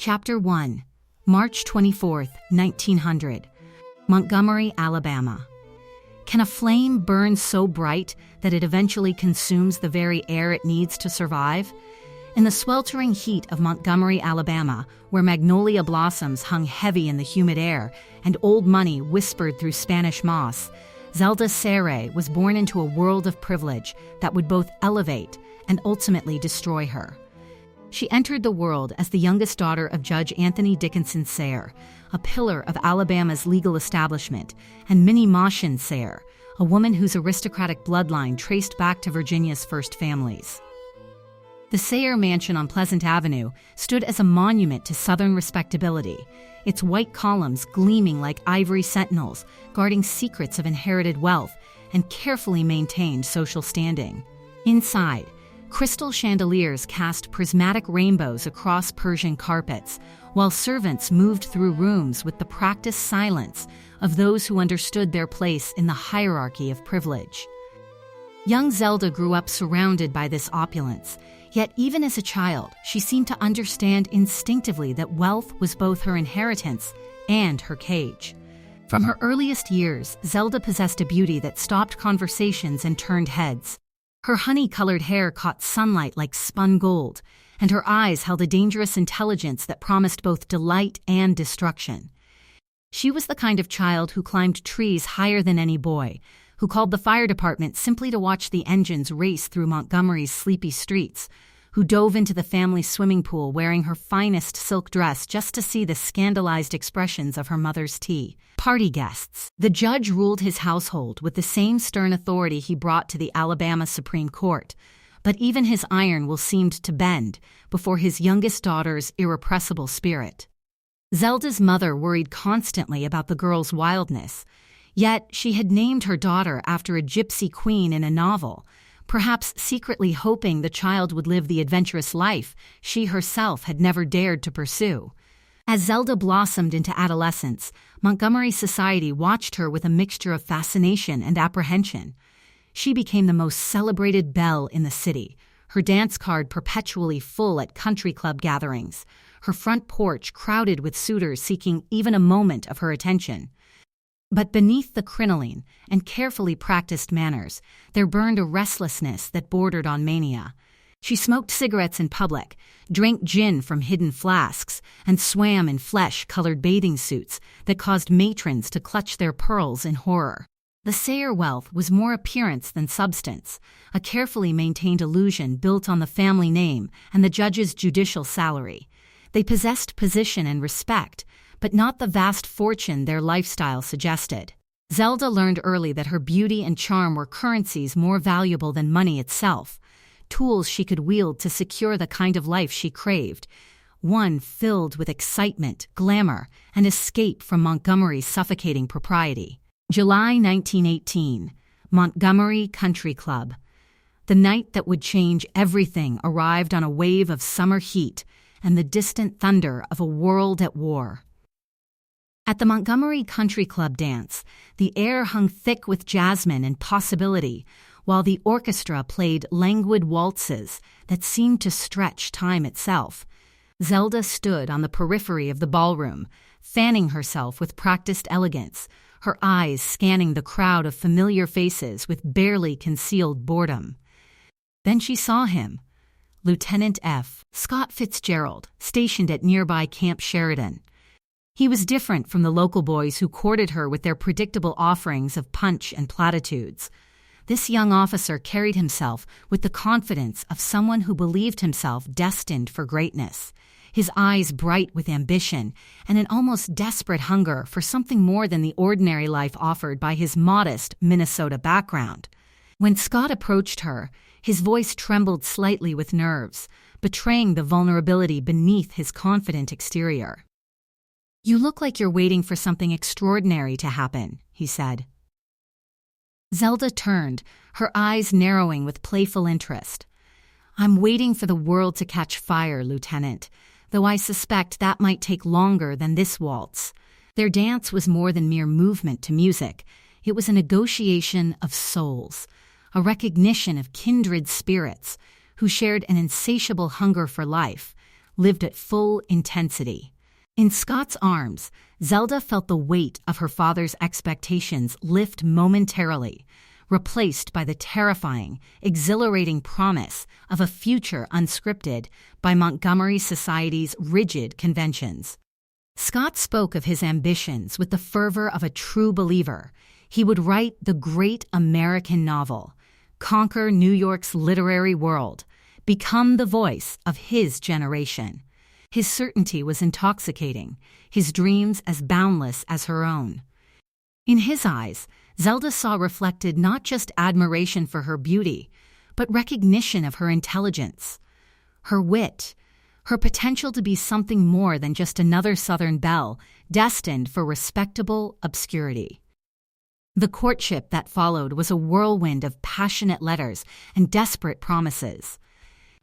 Chapter 1, March 24, 1900, Montgomery, Alabama. Can a flame burn so bright that it eventually consumes the very air it needs to survive? In the sweltering heat of Montgomery, Alabama, where magnolia blossoms hung heavy in the humid air and old money whispered through Spanish moss, Zelda Fitzgerald was born into a world of privilege that would both elevate and ultimately destroy her. She entered the world as the youngest daughter of Judge Anthony Dickinson Sayre, a pillar of Alabama's legal establishment, and Minnie Moshin Sayre, a woman whose aristocratic bloodline traced back to Virginia's first families. The Sayre mansion on Pleasant Avenue stood as a monument to Southern respectability, its white columns gleaming like ivory sentinels, guarding secrets of inherited wealth and carefully maintained social standing. Inside, crystal chandeliers cast prismatic rainbows across Persian carpets, while servants moved through rooms with the practiced silence of those who understood their place in the hierarchy of privilege. Young Zelda grew up surrounded by this opulence, yet even as a child, she seemed to understand instinctively that wealth was both her inheritance and her cage. From her earliest years, Zelda possessed a beauty that stopped conversations and turned heads. Her honey-colored hair caught sunlight like spun gold, and her eyes held a dangerous intelligence that promised both delight and destruction. She was the kind of child who climbed trees higher than any boy, who called the fire department simply to watch the engines race through Montgomery's sleepy streets, who dove into the family swimming pool wearing her finest silk dress just to see the scandalized expressions of her mother's tea. Party guests. The judge ruled his household with the same stern authority he brought to the Alabama Supreme Court, but even his iron will seemed to bend before his youngest daughter's irrepressible spirit. Zelda's mother worried constantly about the girl's wildness, yet she had named her daughter after a gypsy queen in a novel, perhaps secretly hoping the child would live the adventurous life she herself had never dared to pursue. As Zelda blossomed into adolescence, Montgomery society watched her with a mixture of fascination and apprehension. She became the most celebrated belle in the city, her dance card perpetually full at country club gatherings, her front porch crowded with suitors seeking even a moment of her attention. But beneath the crinoline and carefully practiced manners, there burned a restlessness that bordered on mania. She smoked cigarettes in public, drank gin from hidden flasks, and swam in flesh-colored bathing suits that caused matrons to clutch their pearls in horror. The Sayre wealth was more appearance than substance, a carefully maintained illusion built on the family name and the judge's judicial salary. They possessed position and respect, but not the vast fortune their lifestyle suggested. Zelda learned early that her beauty and charm were currencies more valuable than money itself, tools she could wield to secure the kind of life she craved, one filled with excitement, glamour, and escape from Montgomery's suffocating propriety. July 1918, Montgomery Country Club. The night that would change everything arrived on a wave of summer heat and the distant thunder of a world at war. At the Montgomery Country Club dance, the air hung thick with jasmine and possibility, while the orchestra played languid waltzes that seemed to stretch time itself. Zelda stood on the periphery of the ballroom, fanning herself with practiced elegance, her eyes scanning the crowd of familiar faces with barely concealed boredom. Then she saw him, Lieutenant F. Scott Fitzgerald, stationed at nearby Camp Sheridan. He was different from the local boys who courted her with their predictable offerings of punch and platitudes. This young officer carried himself with the confidence of someone who believed himself destined for greatness, his eyes bright with ambition and an almost desperate hunger for something more than the ordinary life offered by his modest Minnesota background. When Scott approached her, his voice trembled slightly with nerves, betraying the vulnerability beneath his confident exterior. "You look like you're waiting for something extraordinary to happen," he said. Zelda turned, her eyes narrowing with playful interest. "I'm waiting for the world to catch fire, Lieutenant, though I suspect that might take longer than this waltz." Their dance was more than mere movement to music. It was a negotiation of souls, a recognition of kindred spirits who shared an insatiable hunger for life, lived at full intensity. In Scott's arms, Zelda felt the weight of her father's expectations lift momentarily, replaced by the terrifying, exhilarating promise of a future unscripted by Montgomery society's rigid conventions. Scott spoke of his ambitions with the fervor of a true believer. He would write the great American novel, conquer New York's literary world, become the voice of his generation. His certainty was intoxicating, his dreams as boundless as her own. In his eyes, Zelda saw reflected not just admiration for her beauty, but recognition of her intelligence, her wit, her potential to be something more than just another Southern belle destined for respectable obscurity. The courtship that followed was a whirlwind of passionate letters and desperate promises.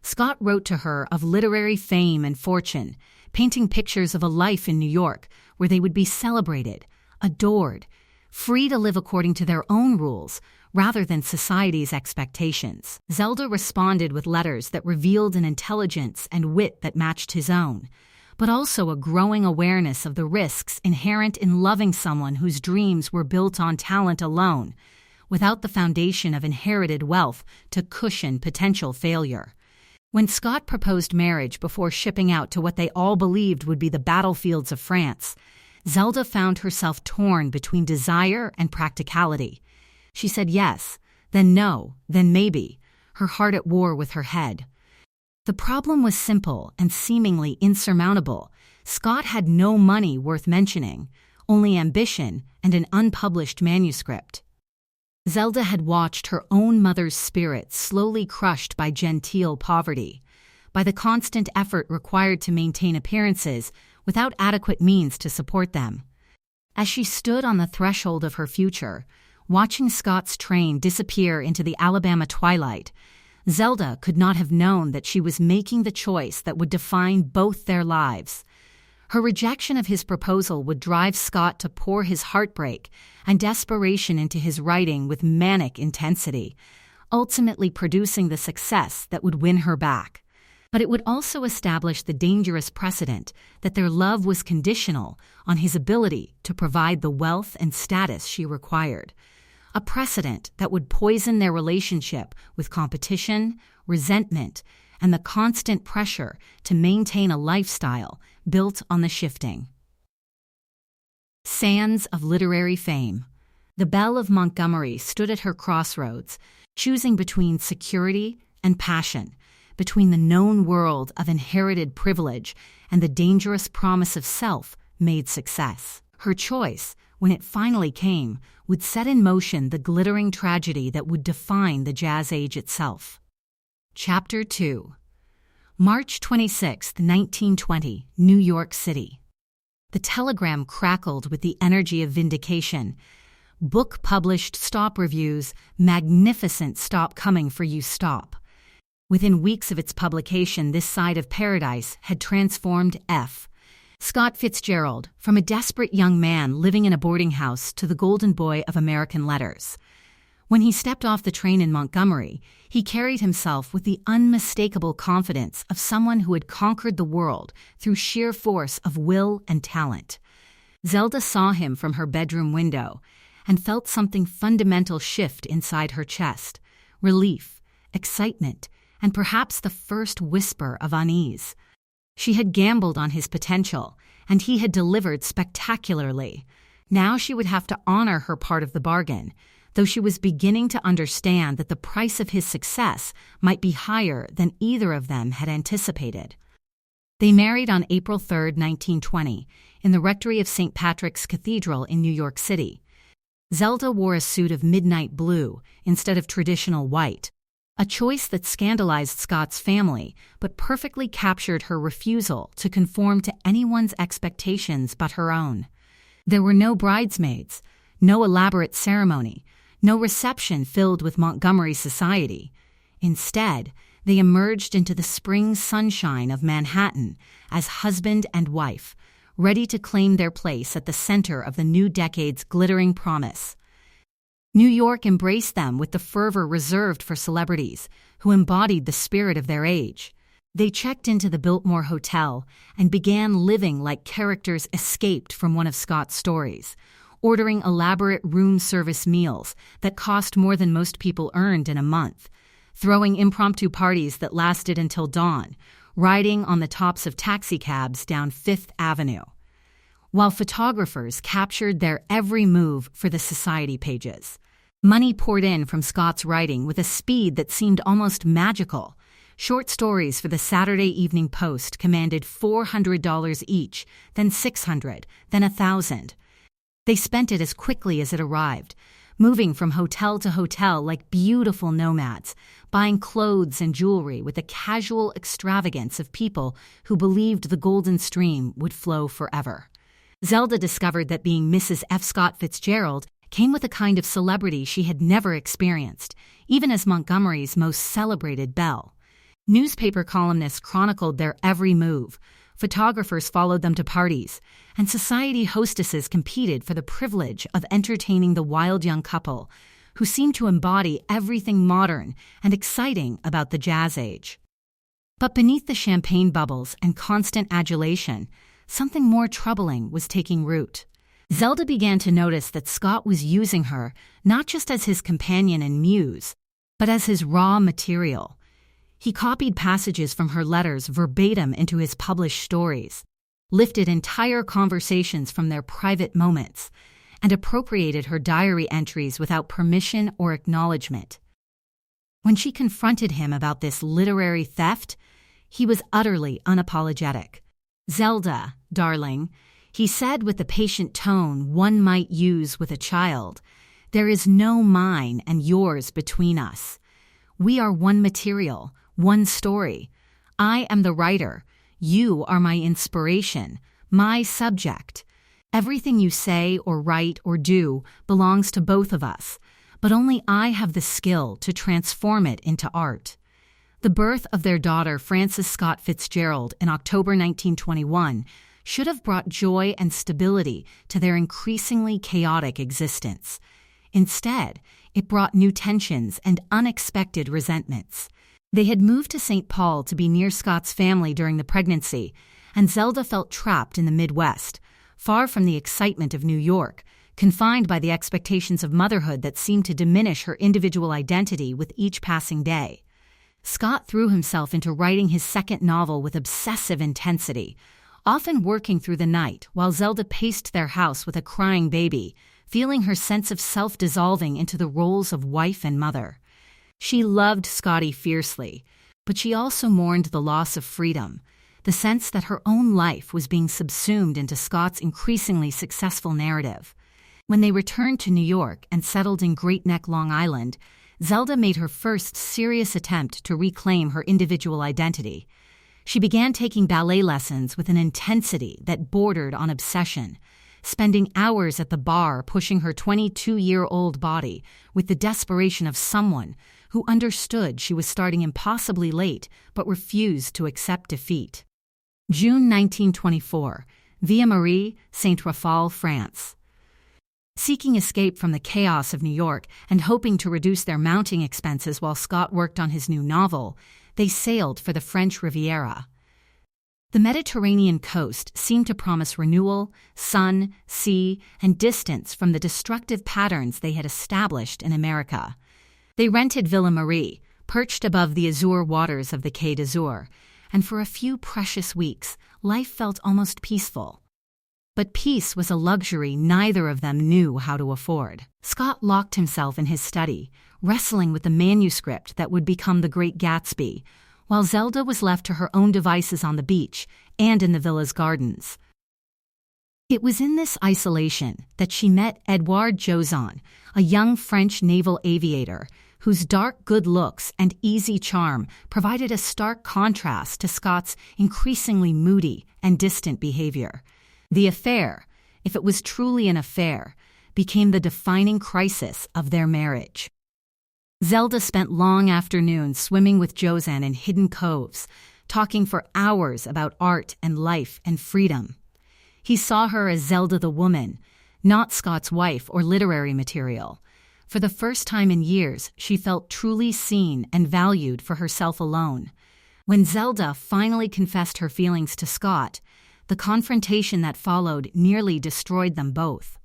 Scott wrote to her of literary fame and fortune, painting pictures of a life in New York where they would be celebrated, adored, free to live according to their own rules rather than society's expectations. Zelda responded with letters that revealed an intelligence and wit that matched his own, but also a growing awareness of the risks inherent in loving someone whose dreams were built on talent alone, without the foundation of inherited wealth to cushion potential failure. When Scott proposed marriage before shipping out to what they all believed would be the battlefields of France, Zelda found herself torn between desire and practicality. She said yes, then no, then maybe, her heart at war with her head. The problem was simple and seemingly insurmountable. Scott had no money worth mentioning, only ambition and an unpublished manuscript. Zelda had watched her own mother's spirit slowly crushed by genteel poverty, by the constant effort required to maintain appearances without adequate means to support them. As she stood on the threshold of her future, watching Scott's train disappear into the Alabama twilight, Zelda could not have known that she was making the choice that would define both their lives. Her rejection of his proposal would drive Scott to pour his heartbreak and desperation into his writing with manic intensity, ultimately producing the success that would win her back. But it would also establish the dangerous precedent that their love was conditional on his ability to provide the wealth and status she required, a precedent that would poison their relationship with competition, resentment, and the constant pressure to maintain a lifestyle built on the shifting sands of literary fame. The Belle of Montgomery stood at her crossroads, choosing between security and passion, between the known world of inherited privilege and the dangerous promise of self-made success. Her choice, when it finally came, would set in motion the glittering tragedy that would define the Jazz Age itself. Chapter 2. March 26, 1920, New York City. The telegram crackled with the energy of vindication. Book published, stop reviews, magnificent, stop coming for you, stop. Within weeks of its publication, this side of paradise had transformed F. Scott Fitzgerald from a desperate young man living in a boarding house to the golden boy of American letters. When he stepped off the train in Montgomery, he carried himself with the unmistakable confidence of someone who had conquered the world through sheer force of will and talent. Zelda saw him from her bedroom window and felt something fundamental shift inside her chest: relief, excitement, and perhaps the first whisper of unease. She had gambled on his potential, and he had delivered spectacularly. Now she would have to honor her part of the bargain, though she was beginning to understand that the price of his success might be higher than either of them had anticipated. They married on April 3, 1920, in the rectory of St. Patrick's Cathedral in New York City. Zelda wore a suit of midnight blue instead of traditional white, a choice that scandalized Scott's family but perfectly captured her refusal to conform to anyone's expectations but her own. There were no bridesmaids, no elaborate ceremony, no reception filled with Montgomery society. Instead, they emerged into the spring sunshine of Manhattan as husband and wife, ready to claim their place at the center of the new decade's glittering promise. New York embraced them with the fervor reserved for celebrities who embodied the spirit of their age. They checked into the Biltmore Hotel and began living like characters escaped from one of Scott's stories, ordering elaborate room service meals that cost more than most people earned in a month, throwing impromptu parties that lasted until dawn, riding on the tops of taxicabs down Fifth Avenue, while photographers captured their every move for the society pages. Money poured in from Scott's writing with a speed that seemed almost magical. Short stories for the Saturday Evening Post commanded $400 each, then $600, then $1,000. They spent it as quickly as it arrived, moving from hotel to hotel like beautiful nomads, buying clothes and jewelry with the casual extravagance of people who believed the golden stream would flow forever. Zelda discovered that being Mrs. F. Scott Fitzgerald came with a kind of celebrity she had never experienced, even as Montgomery's most celebrated belle. Newspaper columnists chronicled their every move, photographers followed them to parties, and society hostesses competed for the privilege of entertaining the wild young couple, who seemed to embody everything modern and exciting about the jazz age. But beneath the champagne bubbles and constant adulation, something more troubling was taking root. Zelda began to notice that Scott was using her not just as his companion and muse, but as his raw material. He copied passages from her letters verbatim into his published stories, lifted entire conversations from their private moments, and appropriated her diary entries without permission or acknowledgement. When she confronted him about this literary theft, he was utterly unapologetic. "Zelda, darling," he said with the patient tone one might use with a child, "there is no mine and yours between us. We are one material, one story. I am the writer. You are my inspiration, my subject. Everything you say or write or do belongs to both of us, but only I have the skill to transform it into art." The birth of their daughter, Frances Scott Fitzgerald, in October 1921, should have brought joy and stability to their increasingly chaotic existence. Instead, it brought new tensions and unexpected resentments. They had moved to St. Paul to be near Scott's family during the pregnancy, and Zelda felt trapped in the Midwest, far from the excitement of New York, confined by the expectations of motherhood that seemed to diminish her individual identity with each passing day. Scott threw himself into writing his second novel with obsessive intensity, often working through the night while Zelda paced their house with a crying baby, feeling her sense of self dissolving into the roles of wife and mother. She loved Scotty fiercely, but she also mourned the loss of freedom, the sense that her own life was being subsumed into Scott's increasingly successful narrative. When they returned to New York and settled in Great Neck, Long Island, Zelda made her first serious attempt to reclaim her individual identity. She began taking ballet lessons with an intensity that bordered on obsession, spending hours at the bar pushing her 22-year-old body with the desperation of someone who understood she was starting impossibly late but refused to accept defeat. June 1924, Via Marie, Saint-Raphael, France. Seeking escape from the chaos of New York and hoping to reduce their mounting expenses while Scott worked on his new novel, they sailed for the French Riviera. The Mediterranean coast seemed to promise renewal, sun, sea, and distance from the destructive patterns they had established in America. They rented Villa Marie, perched above the azure waters of the Quai d'Azur, and for a few precious weeks, life felt almost peaceful. But peace was a luxury neither of them knew how to afford. Scott locked himself in his study, wrestling with the manuscript that would become The Great Gatsby, while Zelda was left to her own devices on the beach and in the villa's gardens. It was in this isolation that she met Edouard Jozon, a young French naval aviator whose dark good looks and easy charm provided a stark contrast to Scott's increasingly moody and distant behavior. The affair, if it was truly an affair, became the defining crisis of their marriage. Zelda spent long afternoons swimming with Jozan in hidden coves, talking for hours about art and life and freedom. He saw her as Zelda the woman, not Scott's wife or literary material. For the first time in years, she felt truly seen and valued for herself alone. When Zelda finally confessed her feelings to Scott, the confrontation that followed nearly destroyed them both.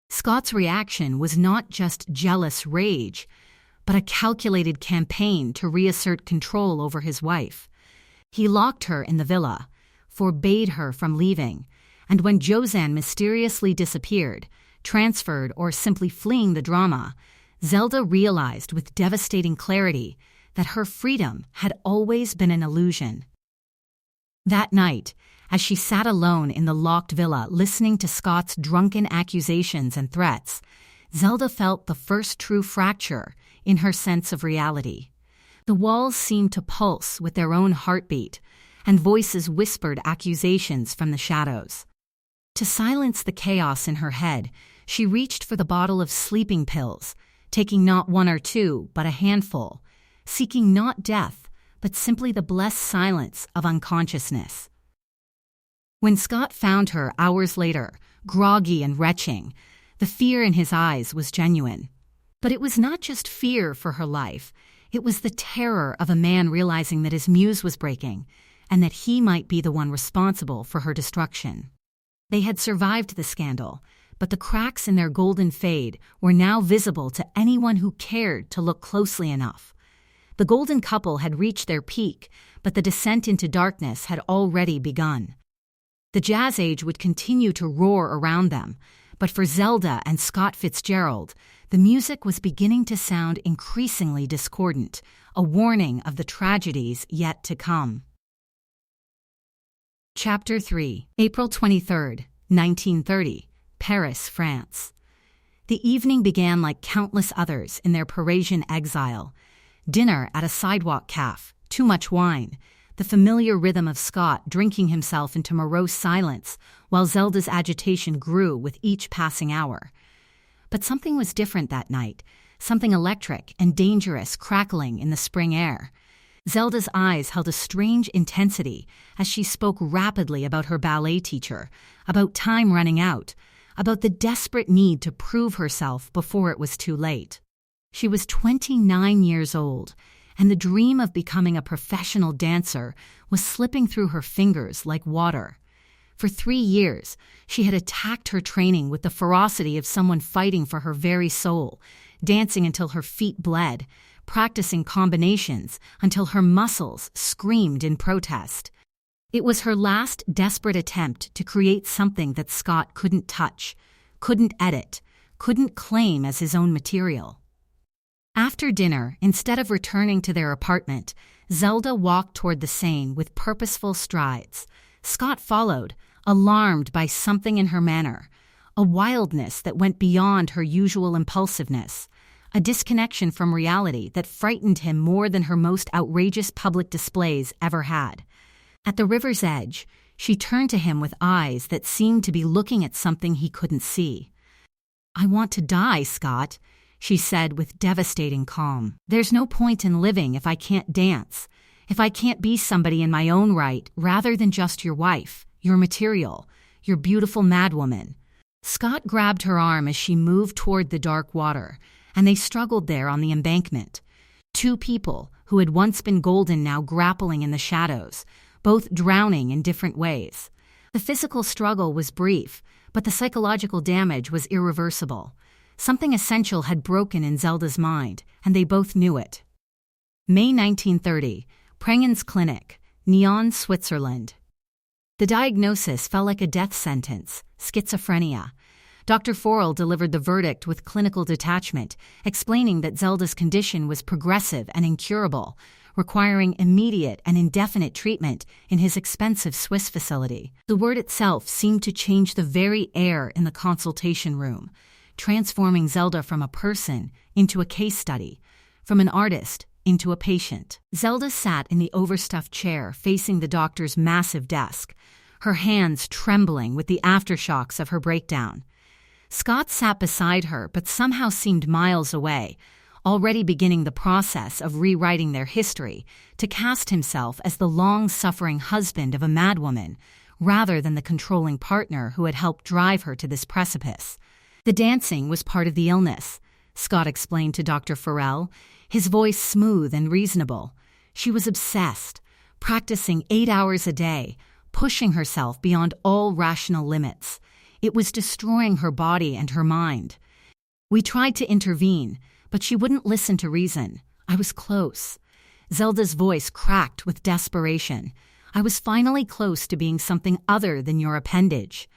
Scott's reaction was not just jealous rage, but a calculated campaign to reassert control over his wife. He locked her in the villa, forbade her from leaving, and when Josanne mysteriously disappeared, transferred, or simply fleeing the drama, Zelda realized with devastating clarity that her freedom had always been an illusion. That night, as she sat alone in the locked villa listening to Scott's drunken accusations and threats, Zelda felt the first true fracture in her sense of reality. The walls seemed to pulse with their own heartbeat, and voices whispered accusations from the shadows. To silence the chaos in her head, she reached for the bottle of sleeping pills, taking not one or two, but a handful, seeking not death, but simply the blessed silence of unconsciousness. When Scott found her hours later, groggy and retching, the fear in his eyes was genuine. But it was not just fear for her life, it was the terror of a man realizing that his muse was breaking, and that he might be the one responsible for her destruction. They had survived the scandal, but the cracks in their golden fade were now visible to anyone who cared to look closely enough. The golden couple had reached their peak, but the descent into darkness had already begun. The jazz age would continue to roar around them, but for Zelda and Scott Fitzgerald, the music was beginning to sound increasingly discordant, a warning of the tragedies yet to come. Chapter 3, April 23, 1930, Paris, France. The evening began like countless others in their Parisian exile. Dinner at a sidewalk cafe, too much wine, the familiar rhythm of Scott drinking himself into morose silence while Zelda's agitation grew with each passing hour. But something was different that night, something electric and dangerous crackling in the spring air. Zelda's eyes held a strange intensity as she spoke rapidly about her ballet teacher, about time running out, about the desperate need to prove herself before it was too late. She was 29 years old, and the dream of becoming a professional dancer was slipping through her fingers like water. For 3 years, she had attacked her training with the ferocity of someone fighting for her very soul, dancing until her feet bled, practicing combinations until her muscles screamed in protest. It was her last desperate attempt to create something that Scott couldn't touch, couldn't edit, couldn't claim as his own material. After dinner, instead of returning to their apartment, Zelda walked toward the Seine with purposeful strides. Scott followed, alarmed by something in her manner, a wildness that went beyond her usual impulsiveness, a disconnection from reality that frightened him more than her most outrageous public displays ever had. At the river's edge, she turned to him with eyes that seemed to be looking at something he couldn't see. "I want to die, Scott," she said with devastating calm. "There's no point in living if I can't dance, if I can't be somebody in my own right rather than just your wife, your material, your beautiful madwoman." Scott grabbed her arm as she moved toward the dark water, and they struggled there on the embankment. Two people who had once been golden now grappling in the shadows, both drowning in different ways. The physical struggle was brief, but the psychological damage was irreversible. Something essential had broken in Zelda's mind, and they both knew it. May 1930, Prengen's Clinic, Nyon, Switzerland. The diagnosis felt like a death sentence: schizophrenia. Dr. Forel delivered the verdict with clinical detachment, explaining that Zelda's condition was progressive and incurable, requiring immediate and indefinite treatment in his expensive Swiss facility. The word itself seemed to change the very air in the consultation room, transforming Zelda from a person into a case study, from an artist into a patient. Zelda sat in the overstuffed chair facing the doctor's massive desk, her hands trembling with the aftershocks of her breakdown. Scott sat beside her but somehow seemed miles away, already beginning the process of rewriting their history to cast himself as the long-suffering husband of a madwoman, rather than the controlling partner who had helped drive her to this precipice. The dancing was part of the illness, Scott explained to Dr. Forel, his voice smooth and reasonable. She was obsessed, practicing 8 hours a day, pushing herself beyond all rational limits. It was destroying her body and her mind. We tried to intervene, but she wouldn't listen to reason. I was close. Zelda's voice cracked with desperation. I was finally close to being something other than your appendage.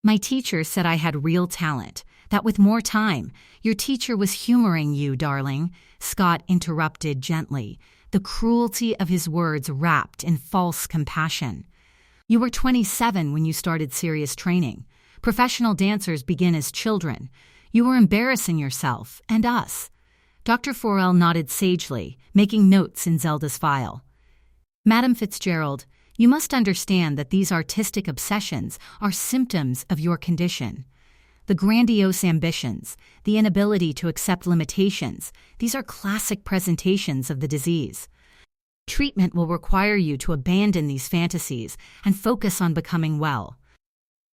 My teacher said I had real talent, that with more time, your teacher was humoring you, darling, Scott interrupted gently, the cruelty of his words wrapped in false compassion. You were 27 when you started serious training. Professional dancers begin as children. You were embarrassing yourself and us. Dr. Forel nodded sagely, making notes in Zelda's file. Madam Fitzgerald, you must understand that these artistic obsessions are symptoms of your condition. The grandiose ambitions, the inability to accept limitations, these are classic presentations of the disease. Treatment will require you to abandon these fantasies and focus on becoming well.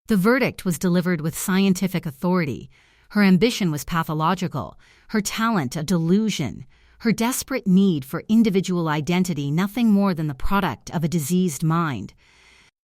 The verdict was delivered with scientific authority. Her ambition was pathological, her talent a delusion, her desperate need for individual identity nothing more than the product of a diseased mind.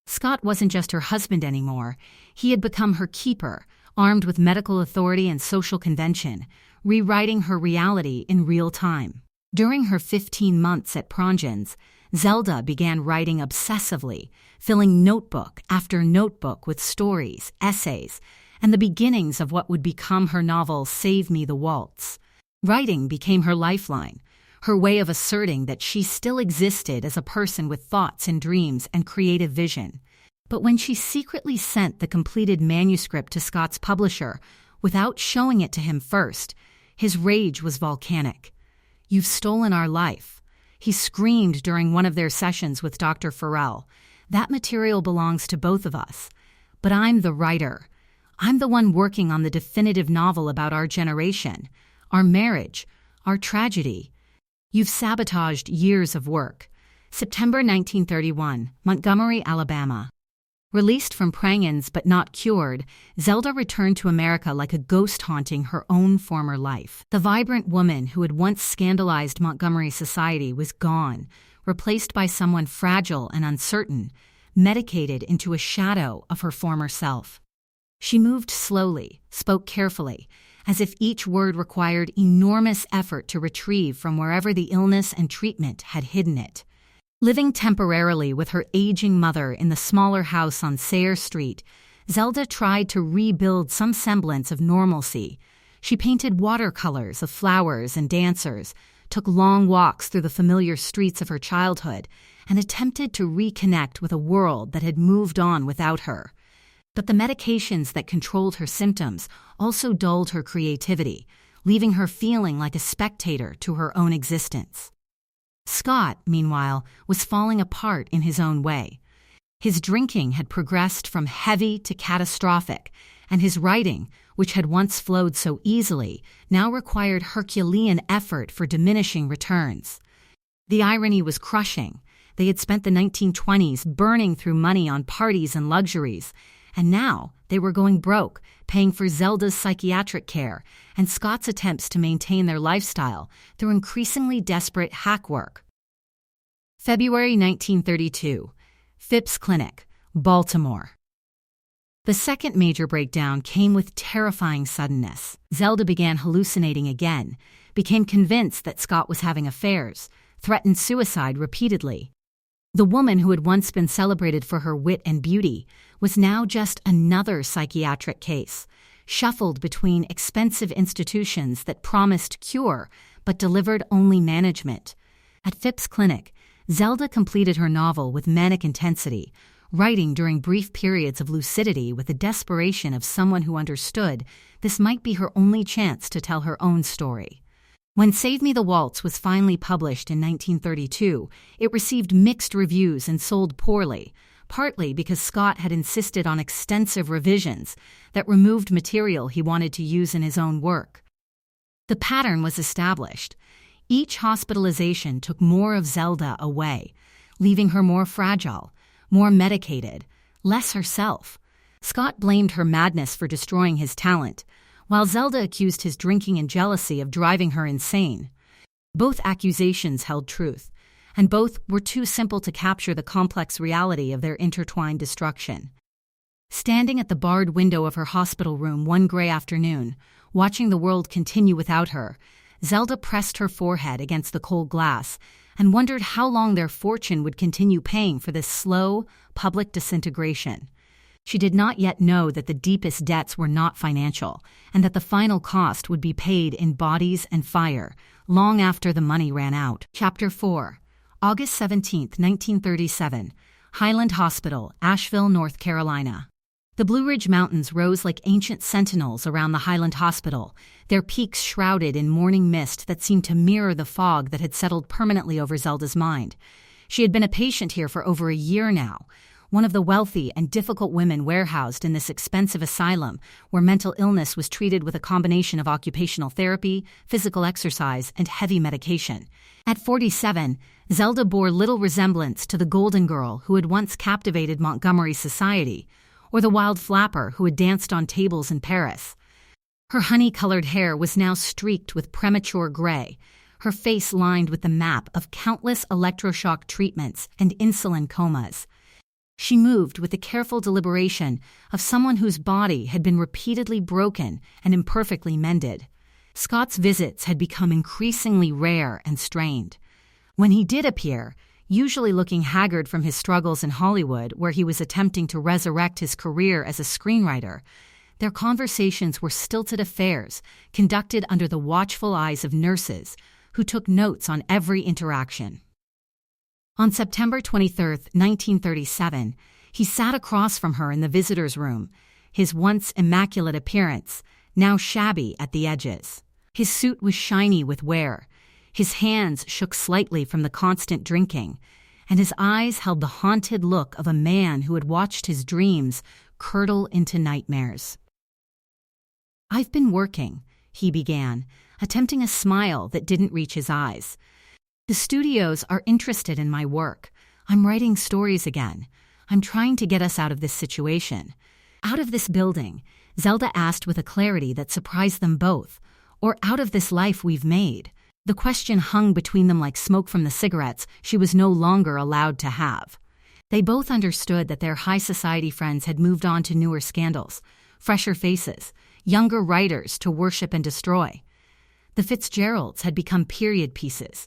Scott wasn't just her husband anymore. He had become her keeper, armed with medical authority and social convention, rewriting her reality in real time. During her 15 months at Prongens, Zelda began writing obsessively, filling notebook after notebook with stories, essays, and the beginnings of what would become her novel Save Me the Waltz. Writing became her lifeline, her way of asserting that she still existed as a person with thoughts and dreams and creative vision. But when she secretly sent the completed manuscript to Scott's publisher, without showing it to him first, his rage was volcanic. "You've stolen our life," he screamed during one of their sessions with Dr. Forel. "That material belongs to both of us. But I'm the writer. I'm the one working on the definitive novel about our generation, our marriage, our tragedy. You've sabotaged years of work." September 1931, Montgomery, Alabama. Released from Prongens but not cured, Zelda returned to America like a ghost haunting her own former life. The vibrant woman who had once scandalized Montgomery society was gone, replaced by someone fragile and uncertain, medicated into a shadow of her former self. She moved slowly, spoke carefully, as if each word required enormous effort to retrieve from wherever the illness and treatment had hidden it. Living temporarily with her aging mother in the smaller house on Sayre Street, Zelda tried to rebuild some semblance of normalcy. She painted watercolors of flowers and dancers, took long walks through the familiar streets of her childhood, and attempted to reconnect with a world that had moved on without her. But the medications that controlled her symptoms also dulled her creativity, leaving her feeling like a spectator to her own existence. Scott, meanwhile, was falling apart in his own way. His drinking had progressed from heavy to catastrophic, and his writing, which had once flowed so easily, now required Herculean effort for diminishing returns. The irony was crushing. They had spent the 1920s burning through money on parties and luxuries, and now they were going broke, paying for Zelda's psychiatric care and Scott's attempts to maintain their lifestyle through increasingly desperate hack work. February 1932, Phipps Clinic, Baltimore. The second major breakdown came with terrifying suddenness. Zelda began hallucinating again, became convinced that Scott was having affairs, threatened suicide repeatedly. The woman who had once been celebrated for her wit and beauty was now just another psychiatric case, shuffled between expensive institutions that promised cure but delivered only management. At Phipps Clinic, Zelda completed her novel with manic intensity, writing during brief periods of lucidity with the desperation of someone who understood this might be her only chance to tell her own story. When Save Me the Waltz was finally published in 1932, it received mixed reviews and sold poorly, partly because Scott had insisted on extensive revisions that removed material he wanted to use in his own work. The pattern was established. Each hospitalization took more of Zelda away, leaving her more fragile, more medicated, less herself. Scott blamed her madness for destroying his talent, while Zelda accused his drinking and jealousy of driving her insane. Both accusations held truth, and both were too simple to capture the complex reality of their intertwined destruction. Standing at the barred window of her hospital room one gray afternoon, watching the world continue without her, Zelda pressed her forehead against the cold glass and wondered how long their fortune would continue paying for this slow, public disintegration. She did not yet know that the deepest debts were not financial, and that the final cost would be paid in bodies and fire, long after the money ran out. Chapter 4. August 17, 1937. Highland Hospital, Asheville, North Carolina. The Blue Ridge Mountains rose like ancient sentinels around the Highland Hospital, their peaks shrouded in morning mist that seemed to mirror the fog that had settled permanently over Zelda's mind. She had been a patient here for over a year now, one of the wealthy and difficult women warehoused in this expensive asylum where mental illness was treated with a combination of occupational therapy, physical exercise, and heavy medication. At 47, Zelda bore little resemblance to the golden girl who had once captivated Montgomery society, or the wild flapper who had danced on tables in Paris. Her honey-colored hair was now streaked with premature gray, her face lined with the map of countless electroshock treatments and insulin comas. She moved with the careful deliberation of someone whose body had been repeatedly broken and imperfectly mended. Scott's visits had become increasingly rare and strained. When he did appear, usually looking haggard from his struggles in Hollywood, where he was attempting to resurrect his career as a screenwriter, their conversations were stilted affairs conducted under the watchful eyes of nurses who took notes on every interaction. On September 23, 1937, he sat across from her in the visitor's room, his once immaculate appearance now shabby at the edges. His suit was shiny with wear, his hands shook slightly from the constant drinking, and his eyes held the haunted look of a man who had watched his dreams curdle into nightmares. "I've been working," he began, attempting a smile that didn't reach his eyes. "The studios are interested in my work. I'm writing stories again. I'm trying to get us out of this situation. Out of this building," Zelda asked with a clarity that surprised them both, "or out of this life we've made?" The question hung between them like smoke from the cigarettes she was no longer allowed to have. They both understood that their high society friends had moved on to newer scandals, fresher faces, younger writers to worship and destroy. The Fitzgeralds had become period pieces,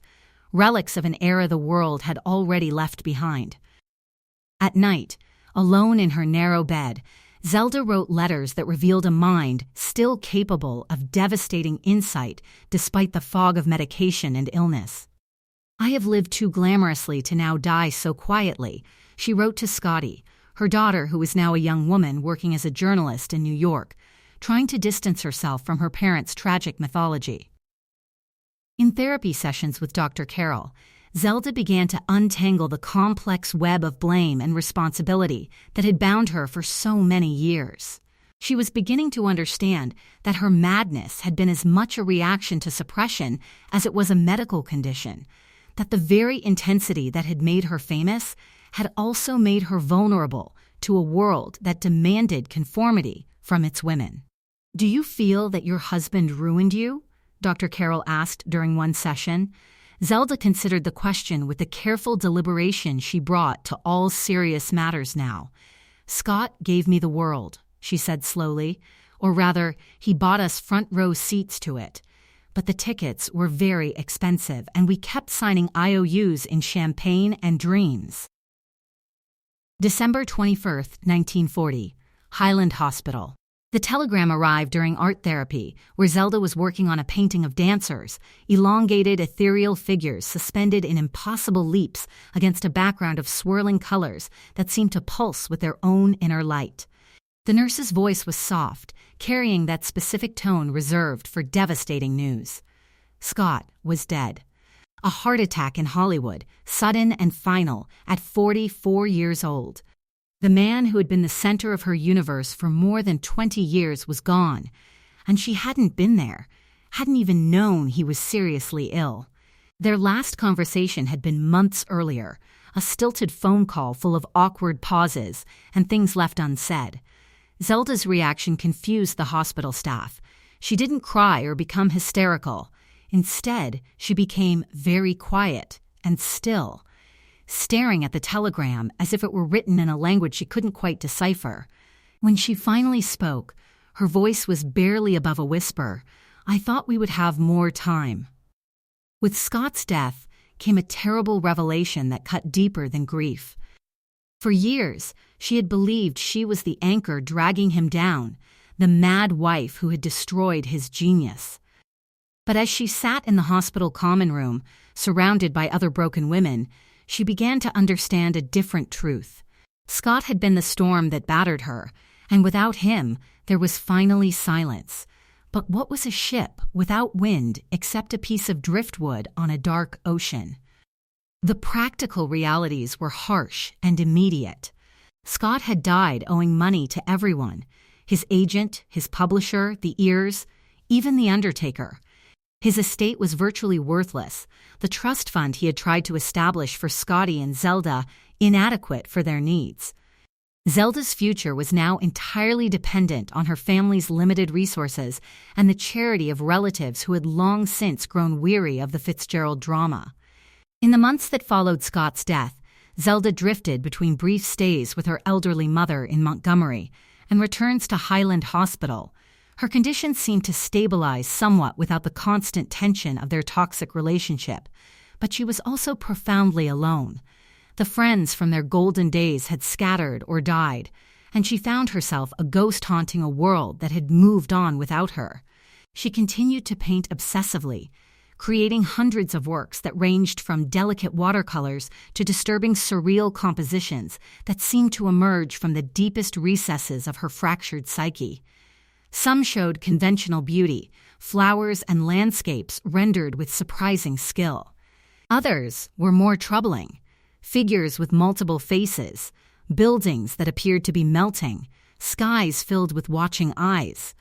relics of an era the world had already left behind. At night, alone in her narrow bed, Zelda wrote letters that revealed a mind still capable of devastating insight despite the fog of medication and illness. "I have lived too glamorously to now die so quietly," she wrote to Scotty, her daughter who was now a young woman working as a journalist in New York, trying to distance herself from her parents' tragic mythology. In therapy sessions with Dr. Carroll, Zelda began to untangle the complex web of blame and responsibility that had bound her for so many years. She was beginning to understand that her madness had been as much a reaction to suppression as it was a medical condition, that the very intensity that had made her famous had also made her vulnerable to a world that demanded conformity from its women. "Do you feel that your husband ruined you?" Dr. Carroll asked during one session. Zelda considered the question with the careful deliberation she brought to all serious matters now. "Scott gave me the world," she said slowly, "or rather, he bought us front-row seats to it. But the tickets were very expensive, and we kept signing IOUs in champagne and dreams." December 21, 1940, Highland Hospital. The telegram arrived during art therapy, where Zelda was working on a painting of dancers, elongated ethereal figures suspended in impossible leaps against a background of swirling colors that seemed to pulse with their own inner light. The nurse's voice was soft, carrying that specific tone reserved for devastating news. Scott was dead. A heart attack in Hollywood, sudden and final, at 44 years old. The man who had been the center of her universe for more than 20 years was gone, and she hadn't been there, hadn't even known he was seriously ill. Their last conversation had been months earlier, a stilted phone call full of awkward pauses and things left unsaid. Zelda's reaction confused the hospital staff. She didn't cry or become hysterical. Instead, she became very quiet and still, staring at the telegram as if it were written in a language she couldn't quite decipher. When she finally spoke, her voice was barely above a whisper. "I thought we would have more time." With Scott's death came a terrible revelation that cut deeper than grief. For years, she had believed she was the anchor dragging him down, the mad wife who had destroyed his genius. But as she sat in the hospital common room, surrounded by other broken women, she began to understand a different truth. Scott had been the storm that battered her, and without him, there was finally silence. But what was a ship without wind except a piece of driftwood on a dark ocean? The practical realities were harsh and immediate. Scott had died owing money to everyone: his agent, his publisher, the ears, even the undertaker. His estate was virtually worthless, the trust fund he had tried to establish for Scotty and Zelda inadequate for their needs. Zelda's future was now entirely dependent on her family's limited resources and the charity of relatives who had long since grown weary of the Fitzgerald drama. In the months that followed Scott's death, Zelda drifted between brief stays with her elderly mother in Montgomery and returns to Highland Hospital. Her condition seemed to stabilize somewhat without the constant tension of their toxic relationship, but she was also profoundly alone. The friends from their golden days had scattered or died, and she found herself a ghost haunting a world that had moved on without her. She continued to paint obsessively, creating hundreds of works that ranged from delicate watercolors to disturbing surreal compositions that seemed to emerge from the deepest recesses of her fractured psyche. Some showed conventional beauty, flowers and landscapes rendered with surprising skill. Others were more troubling: figures with multiple faces, buildings that appeared to be melting, skies filled with watching eyes.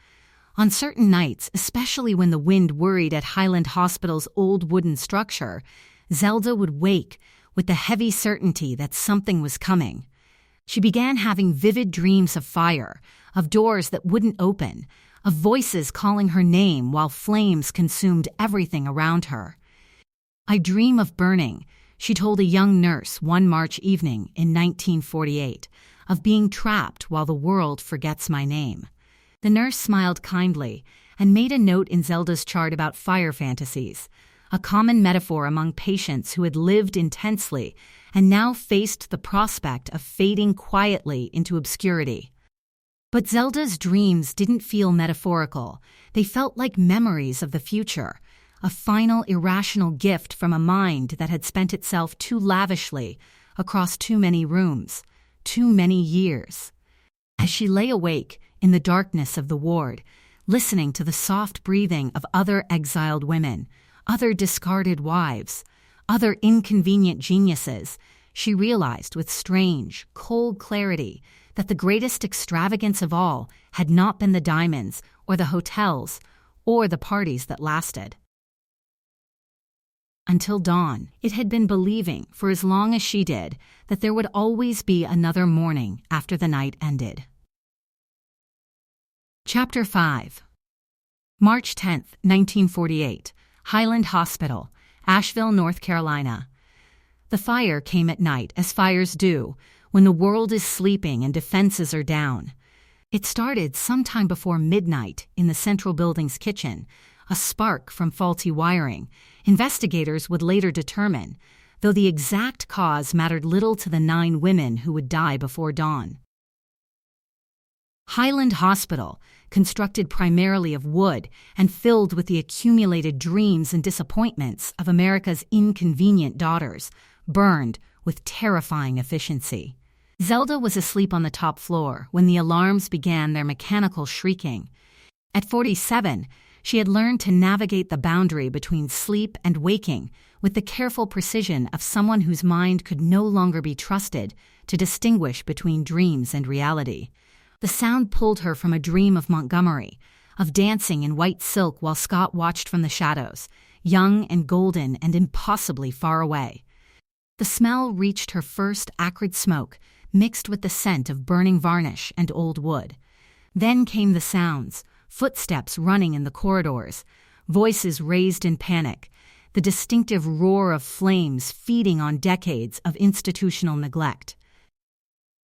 On certain nights, especially when the wind worried at Highland Hospital's old wooden structure, Zelda would wake with the heavy certainty that something was coming. She began having vivid dreams of fire, of doors that wouldn't open, of voices calling her name while flames consumed everything around her. "I dream of burning," she told a young nurse one March evening in 1948, "of being trapped while the world forgets my name." The nurse smiled kindly and made a note in Zelda's chart about fire fantasies, a common metaphor among patients who had lived intensely and now faced the prospect of fading quietly into obscurity. But Zelda's dreams didn't feel metaphorical. They felt like memories of the future, a final irrational gift from a mind that had spent itself too lavishly across too many rooms, too many years. As she lay awake in the darkness of the ward, listening to the soft breathing of other exiled women, other discarded wives, other inconvenient geniuses, she realized with strange, cold clarity that the greatest extravagance of all had not been the diamonds or the hotels or the parties that lasted. Until dawn, it had been believing, for as long as she did, that there would always be another morning after the night ended. Chapter 5. March 10, 1948, Highland Hospital, Asheville, North Carolina. The fire came at night, as fires do, when the world is sleeping and defenses are down. It started sometime before midnight in the central building's kitchen, a spark from faulty wiring, investigators would later determine, though the exact cause mattered little to the 9 women who would die before dawn. Highland Hospital, constructed primarily of wood and filled with the accumulated dreams and disappointments of America's inconvenient daughters, burned with terrifying efficiency. Zelda was asleep on the top floor when the alarms began their mechanical shrieking. At 47, she had learned to navigate the boundary between sleep and waking with the careful precision of someone whose mind could no longer be trusted to distinguish between dreams and reality. The sound pulled her from a dream of Montgomery, of dancing in white silk while Scott watched from the shadows, young and golden and impossibly far away. The smell reached her first acrid smoke, mixed with the scent of burning varnish and old wood. Then came the sounds, footsteps running in the corridors, voices raised in panic, the distinctive roar of flames feeding on decades of institutional neglect.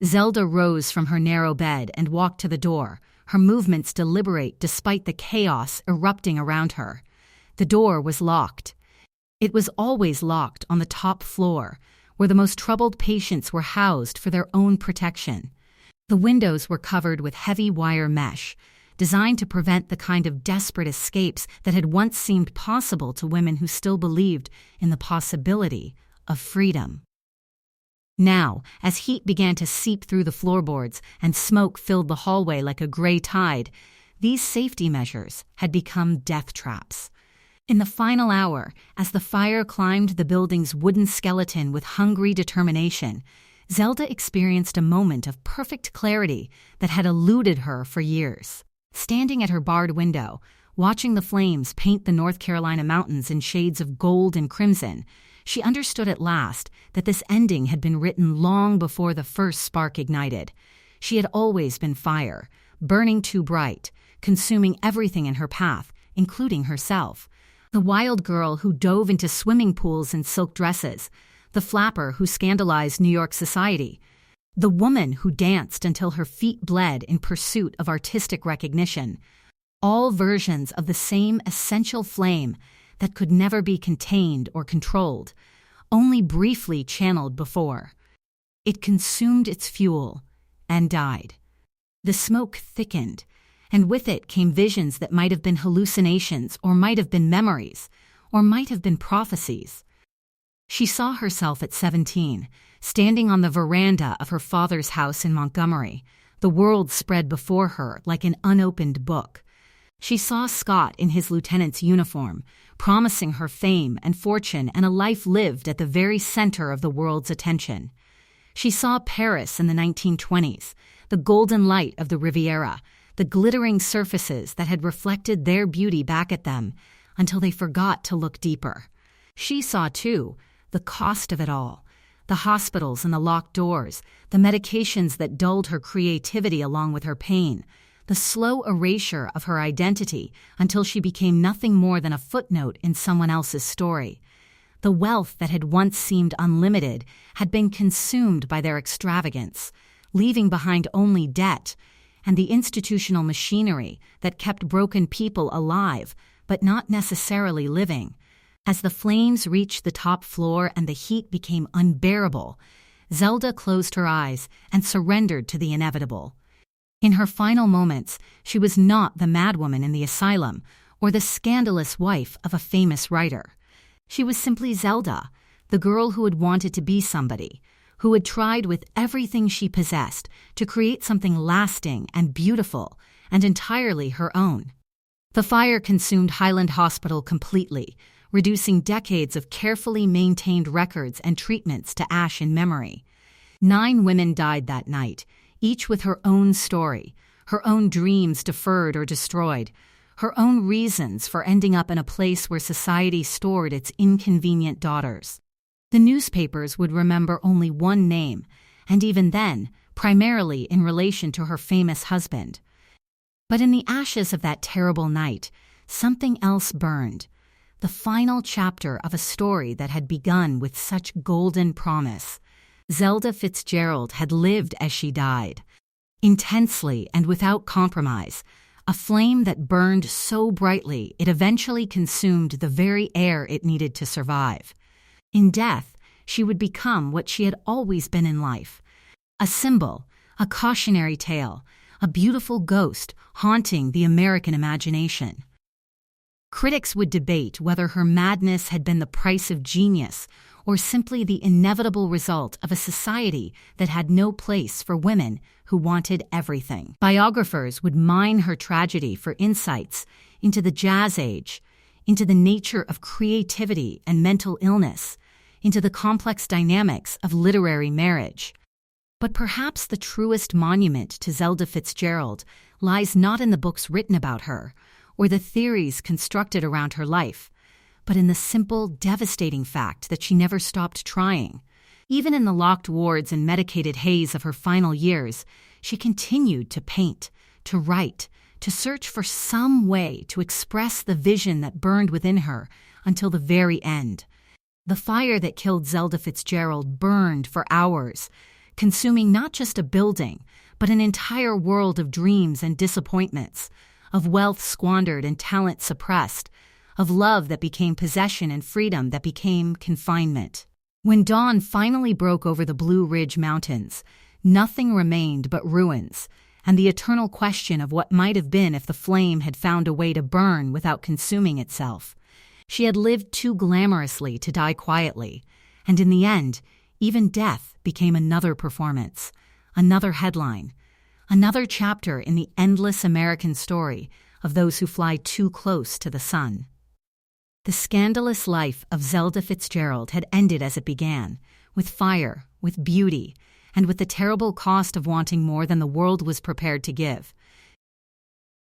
Zelda rose from her narrow bed and walked to the door, her movements deliberate despite the chaos erupting around her. The door was locked. It was always locked on the top floor, where the most troubled patients were housed for their own protection. The windows were covered with heavy wire mesh, designed to prevent the kind of desperate escapes that had once seemed possible to women who still believed in the possibility of freedom. Now, as heat began to seep through the floorboards and smoke filled the hallway like a gray tide, these safety measures had become death traps. In the final hour, as the fire climbed the building's wooden skeleton with hungry determination, Zelda experienced a moment of perfect clarity that had eluded her for years. Standing at her barred window, watching the flames paint the North Carolina mountains in shades of gold and crimson, she understood at last that this ending had been written long before the first spark ignited. She had always been fire, burning too bright, consuming everything in her path, including herself. The wild girl who dove into swimming pools in silk dresses, the flapper who scandalized New York society, the woman who danced until her feet bled in pursuit of artistic recognition, all versions of the same essential flame that could never be contained or controlled, only briefly channeled before. It consumed its fuel and died. The smoke thickened, and with it came visions that might have been hallucinations or might have been memories or might have been prophecies. She saw herself at 17, standing on the veranda of her father's house in Montgomery, the world spread before her like an unopened book. She saw Scott in his lieutenant's uniform, promising her fame and fortune and a life lived at the very center of the world's attention. She saw Paris in the 1920s, the golden light of the Riviera, the glittering surfaces that had reflected their beauty back at them until they forgot to look deeper. She saw, too, the cost of it all, the hospitals and the locked doors, the medications that dulled her creativity along with her pain, the slow erasure of her identity until she became nothing more than a footnote in someone else's story. The wealth that had once seemed unlimited had been consumed by their extravagance, leaving behind only debt, and the institutional machinery that kept broken people alive, but not necessarily living. As the flames reached the top floor and the heat became unbearable, Zelda closed her eyes and surrendered to the inevitable. In her final moments, she was not the madwoman in the asylum or the scandalous wife of a famous writer. She was simply Zelda, the girl who had wanted to be somebody, who had tried with everything she possessed to create something lasting and beautiful and entirely her own. The fire consumed Highland Hospital completely, reducing decades of carefully maintained records and treatments to ash in memory. 9 women died that night, each with her own story, her own dreams deferred or destroyed, her own reasons for ending up in a place where society stored its inconvenient daughters. The newspapers would remember only one name, and even then, primarily in relation to her famous husband. But in the ashes of that terrible night, something else burned, the final chapter of a story that had begun with such golden promise. Zelda Fitzgerald had lived as she died, intensely and without compromise, a flame that burned so brightly it eventually consumed the very air it needed to survive. In death, she would become what she had always been in life, a symbol, a cautionary tale, a beautiful ghost haunting the American imagination. Critics would debate whether her madness had been the price of genius or simply the inevitable result of a society that had no place for women who wanted everything. Biographers would mine her tragedy for insights into the Jazz Age, into the nature of creativity and mental illness, into the complex dynamics of literary marriage. But perhaps the truest monument to Zelda Fitzgerald lies not in the books written about her or the theories constructed around her life, but in the simple, devastating fact that she never stopped trying. Even in the locked wards and medicated haze of her final years, she continued to paint, to write, to search for some way to express the vision that burned within her until the very end. The fire that killed Zelda Fitzgerald burned for hours, consuming not just a building, but an entire world of dreams and disappointments, of wealth squandered and talent suppressed, of love that became possession and freedom that became confinement. When dawn finally broke over the Blue Ridge Mountains, nothing remained but ruins, and the eternal question of what might have been if the flame had found a way to burn without consuming itself. She had lived too glamorously to die quietly, and in the end, even death became another performance, another headline, another chapter in the endless American story of those who fly too close to the sun. The scandalous life of Zelda Fitzgerald had ended as it began, with fire, with beauty, and with the terrible cost of wanting more than the world was prepared to give.